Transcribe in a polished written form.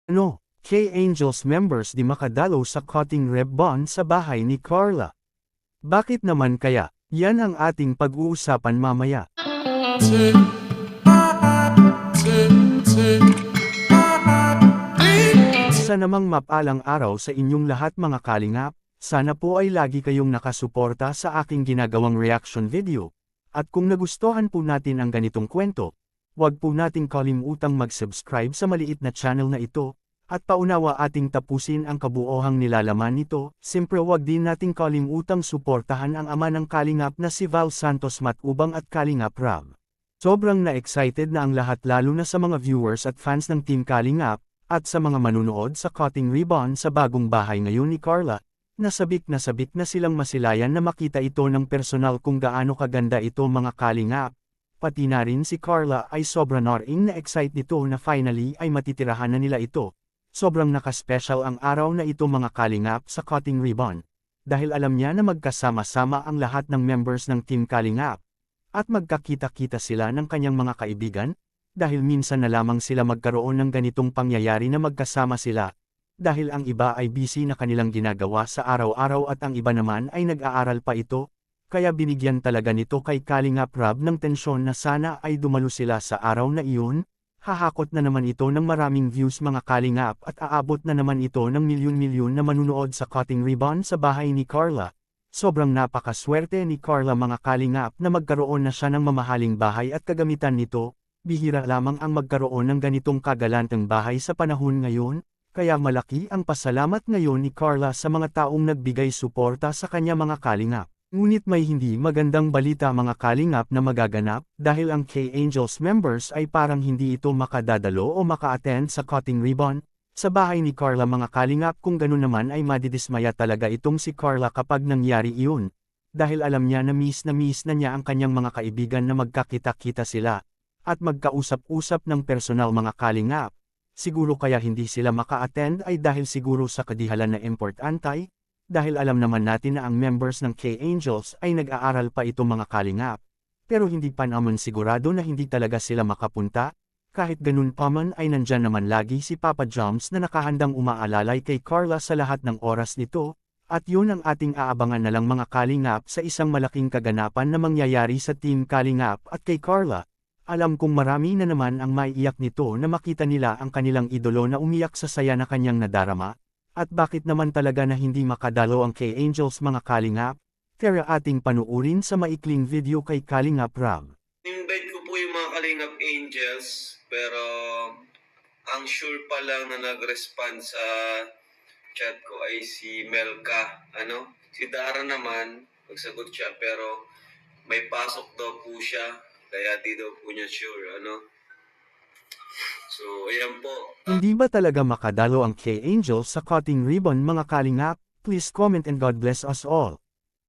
Ano, K-Angels members di makadalo sa cutting ribbon sa bahay ni Carla. Bakit naman kaya? Yan ang ating pag-uusapan mamaya. Isa namang mapalang araw sa inyong lahat mga kalingap, sana po ay lagi kayong nakasuporta sa aking ginagawang reaction video. At kung nagustuhan po natin ang ganitong kwento, huwag po nating kalimutang mag-subscribe sa maliit na channel na ito, at paunawa ating tapusin ang kabuohang nilalaman nito. Siyempre huwag din nating kalimutang suportahan ang ama ng kalingap na si Val Santos Matubang at Kalingap Rab. Sobrang na-excited na ang lahat lalo na sa mga viewers at fans ng Team Kalingap, at sa mga manunood sa cutting ribbon sa bagong bahay ngayon ni Carla, nasabik na silang masilayan na makita ito ng personal kung gaano kaganda ito mga kalingap. Pati na rin si Carla ay sobra na-ring na-excite nito na finally ay matitirahan na nila ito. Sobrang naka-special ang araw na ito mga kalingap sa cutting ribbon. Dahil alam niya na magkasama-sama ang lahat ng members ng Team Kalingap. At magkakita-kita sila ng kanyang mga kaibigan, dahil minsan na lamang sila magkaroon ng ganitong pangyayari na magkasama sila. Dahil ang iba ay busy na kanilang ginagawa sa araw-araw at ang iba naman ay nag-aaral pa ito, kaya binigyan talaga nito kay Kalingap Rab ng tensyon na sana ay dumalo sila sa araw na iyon. Hahakot na naman ito ng maraming views mga kalingap at aabot na naman ito ng milyon-milyon na manunood sa cutting ribbon sa bahay ni Carla. Sobrang napakaswerte ni Carla mga kalingap na magkaroon na siya ng mamahaling bahay at kagamitan nito. Bihira lamang ang magkaroon ng ganitong kagalantang bahay sa panahon ngayon, kaya malaki ang pasalamat ngayon ni Carla sa mga taong nagbigay suporta sa kanya mga kalingap. Ngunit may hindi magandang balita mga kalingap na magaganap, dahil ang K-Angels members ay parang hindi ito makadadalo o maka-attend sa cutting ribbon sa bahay ni Carla mga kalingap. Kung ganun naman ay madidismaya talaga itong si Carla kapag nangyari iyon. Dahil alam niya na miss na niya ang kanyang mga kaibigan na magkakita-kita sila, at magkausap-usap ng personal mga kalingap. Siguro kaya hindi sila maka-attend ay dahil siguro sa kadihalan na importante. Dahil alam naman natin na ang members ng K-Angels ay nag-aaral pa ito mga kalingap. Pero hindi pa naman sigurado na hindi talaga sila makapunta. Kahit ganun pa man ay nandyan naman lagi si Papa Joms na nakahandang umaalalay kay Carla sa lahat ng oras nito. At yun ang ating aabangan na lang mga kalingap sa isang malaking kaganapan na mangyayari sa Team Kalingap at kay Carla. Alam kong marami na naman ang maiiyak nito na makita nila ang kanilang idolo na umiyak sa saya na kanyang nadarama. At bakit naman talaga na hindi makadalo ang K-Angels mga kalingap? Tara ating panuurin sa maikling video kay Kalingap Rab. Invite ko po yung mga Kalingap Angels, pero ang sure pa lang na nag-respond sa chat ko ay si Melka. Si Dara naman, magsagot siya pero may pasok daw po siya, kaya di daw po niya sure. So, ayan po. Hindi ba talaga makadalo ang K-Angels sa cutting ribbon mga kalingap? Please comment and God bless us all.